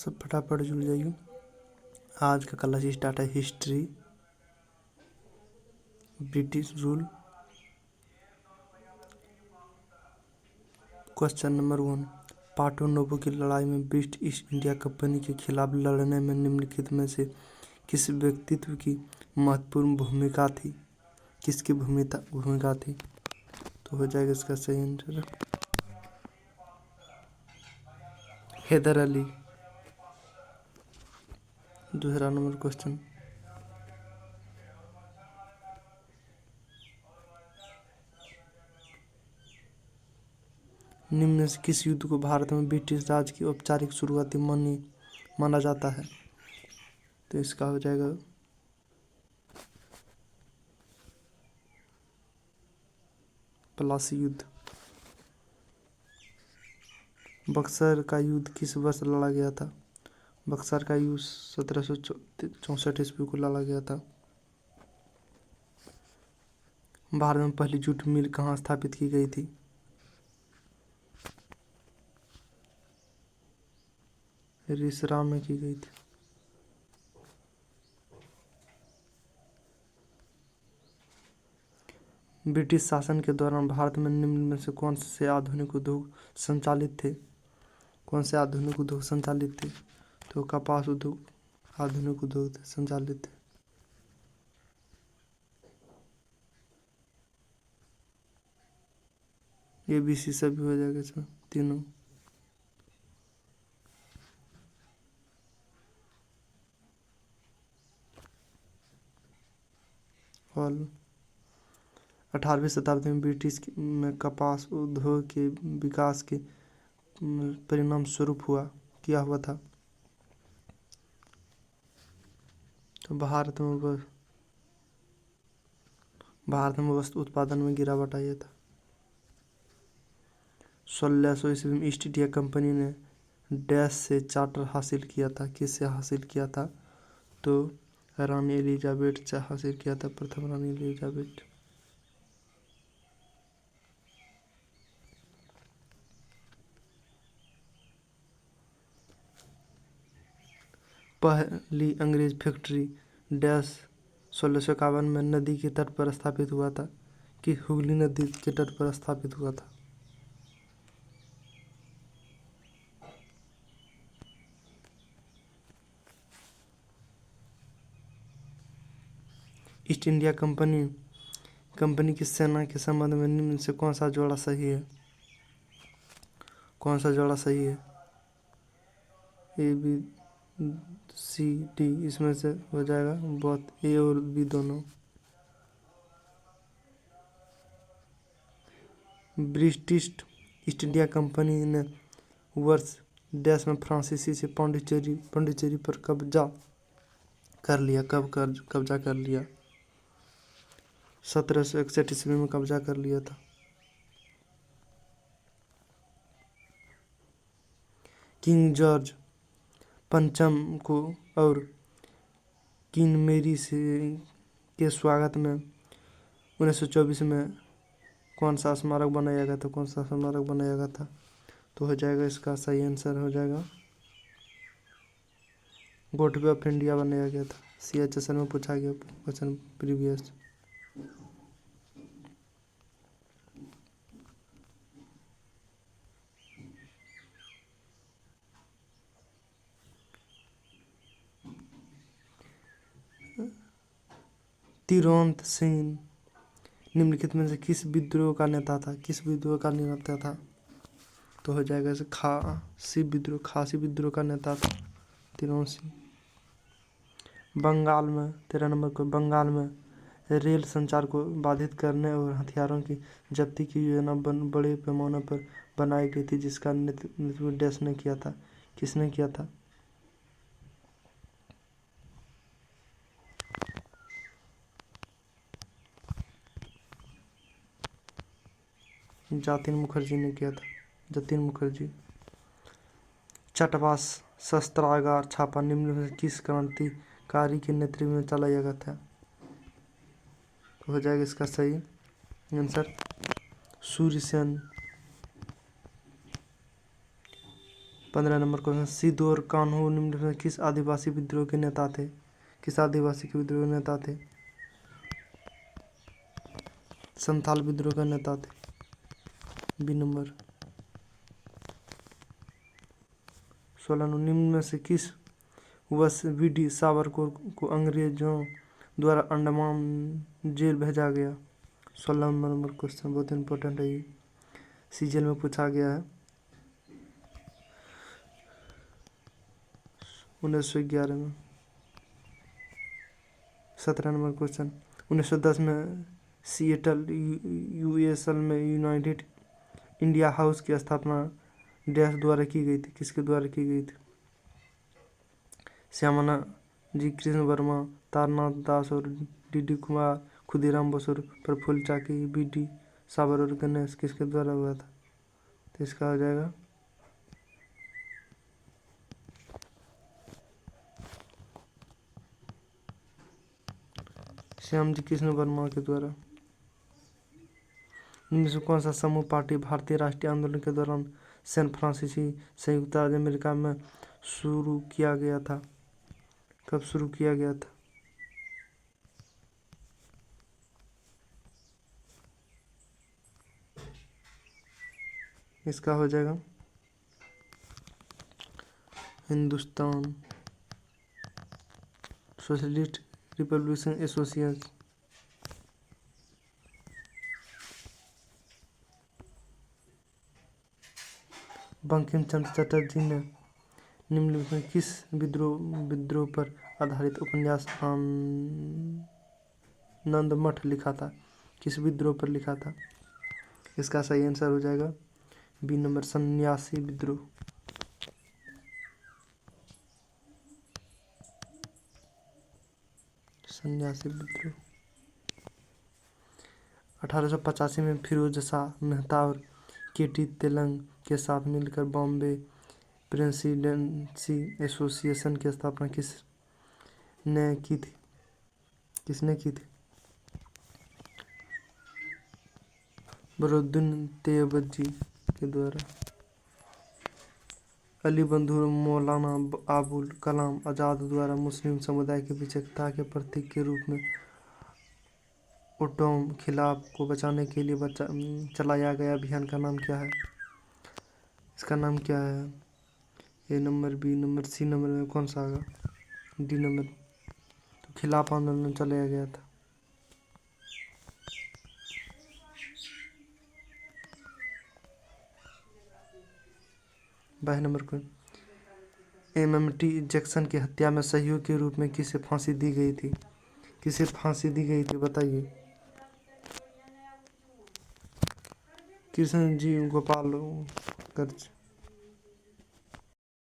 सब फटाफट जुड़ जाइए। आज का क्लास स्टार्ट है history, British rule. Question number 1, पार्टो नोवो की लड़ाई में ब्रिटिश ईस्ट इंडिया कंपनी के खिलाफ लड़ने में निम्नलिखित में से किस व्यक्तित्व की महत्वपूर्ण भूमिका थी? किसकी भूमिका थी? तो हो जाएगा इसका सही आंसर हैदर अली। दूसरा नंबर क्वेश्चन, निम्न में से किस युद्ध को भारत में ब्रिटिश राज की औपचारिक शुरुआती माना जाता है? तो इसका हो जाएगा प्लासी युद्ध। बक्सर का युद्ध किस वर्ष लड़ा गया था? बक्सर का युद्ध 1764 ईस्वी को लड़ा गया था। भारत में पहली जूट मिल कहाँ स्थापित की गई थी? रिसरा में की गई थी। ब्रिटिश शासन के दौरान भारत में निम्न में से कौन से आधुनिक उद्योग संचालित थे? कौन से आधुनिक उद्योग संचालित थे? तो कपास उद्योग आधुनिक उद्योग संचालित थे। ABC सभी हो जाएगा इसमें तीनों। और 18वीं शताब्दी में ब्रिटिश में कपास उद्योग के विकास के परिणाम स्वरूप क्या हुआ था? तो भारत में वस्त्र उत्पादन में गिरावट आई था। 1600 ईस्वी में ईस्ट इंडिया कंपनी ने डैश से चार्टर हासिल किया था? किससे हासिल किया था? तो रानी एलिजाबेथ से हासिल किया था, प्रथम रानी एलिजाबेथ। पहली अंग्रेज फैक्ट्री डैश 1651 में नदी के तट पर स्थापित हुआ था कि हुगली नदी के तट पर स्थापित हुआ था? ईस्ट इंडिया कंपनी की सेना के संबंध में निम्न से कौन सा जोड़ा सही है? कौन सा जोड़ा सही है? ABCD इसमें से हो जाएगा बहुत, A और B दोनों। ब्रिटिश ईस्ट इंडिया कंपनी ने वर्ष डैश में फ्रांसीसी से पांडिचेरी पर कब्जा कर लिया। कब कब्जा कर लिया? 1761 ईस्वी में कब्जा कर लिया था। किंग जॉर्ज पंचम को और क्वीन मेरी के स्वागत में 1924 में कौन सा स्मारक बनाया गया था? कौन सा स्मारक बनाया गया था? तो हो जाएगा इसका सही आंसर हो जाएगा गेटवे ऑफ इंडिया बनाया गया था। CHSL में पूछा गया क्वेश्चन प्रीवियस। तिरोंत सिंह निम्नलिखित में से किस विद्रोह का नेता था? किस विद्रोह का नेता था? तो हो जाएगा इसे खासी विद्रोह का नेता था तिरोंत सिंह। बंगाल में 13 नंबर को, बंगाल में रेल संचार को बाधित करने और हथियारों की जब्ती की योजना बड़े पैमाने पर बनाई गई थी, जिसका नेतृत्व डैश ने किया था? किसने किया था? जतिन मुखर्जी ने किया था। जतिन मुखर्जी। चटवा शस्त्रागार छापा निम्न में किस क्रांतिकारी के नेतृत्व में चलाया गया था? तो हो जाएगा इसका सही answer Surya Sen. 15 number question, Sidhu और कान्हू निम्नलिखित में किस आदिवासी विद्रोह के नेता थे? किस आदिवासी के विद्रोह के नेता थे? संथाल विद्रोह के नेता थे। B number. 16 निम्न में से किस वर्ष वी.डी. सावरकर को अंग्रेजों द्वारा अंडमान जेल भेजा गया? 16 नंबर क्वेश्चन बहुत इंपॉर्टेंट है, ये सीजन में पूछा गया है। 1911 में। 17 नंबर क्वेश्चन, 1910 में सिएटल यूएसएल में यूनाइटेड इंडिया हाउस की स्थापना डैश द्वारा की गई थी? किसके द्वारा की गई थी? श्यामला जी कृष्ण वर्मा, तारनाथ दास और डी कुमार, खुदीराम बोस और प्रफुल्ल चाकी, बी.डी. सावर और गणेश किसके द्वारा हुआ था? तो इसका हो जाएगा श्याम जी कृष्ण वर्मा के द्वारा। इनमें से कौन सा समूह पार्टी भारतीय राष्ट्रीय आंदोलन के दौरान सैन फ्रांसिसी संयुक्त राज्य अमेरिका में शुरू किया गया था? कब शुरू किया गया था? इसका हो जाएगा Hindustan socialist republican association. Bankim Chandra Chatterjee ने निम्नलिखित में किस विद्रोह पर आधारित उपन्यास आनंद मठ लिखा था? किस विद्रोह पर लिखा था? इसका सही आंसर हो जाएगा बी नंबर, सन्यासी विद्रोह। सन्यासी विद्रोह। 1885 में फिरोज शाह मेहता और के.टी. तेलंग के साथ मिलकर बॉम्बे प्रेसिडेंसी एसोसिएशन की स्थापना किसने की थी? किसने की थी? बदरुद्दीन तैयबजी के द्वारा। अली बंधु मौलाना अबुल कलाम आज़ाद द्वारा मुस्लिम समुदाय के बीच एकता के प्रतीक के रूप में ओटोम खिलाफ को बचाने के लिए चलाया गया अभियान का नाम क्या है? इसका नाम क्या है? A number, B number, C number में कौन सा आएगा? D number. तो खिलाफ आंदोलन चलाया गया था। 22 नंबर को, एमएमटी जैक्सन की हत्या में सहयोग के रूप में किसे फांसी दी गई थी? किसे फांसी दी गई थी बताइए? कृष्ण जी गोपाल गर्ज।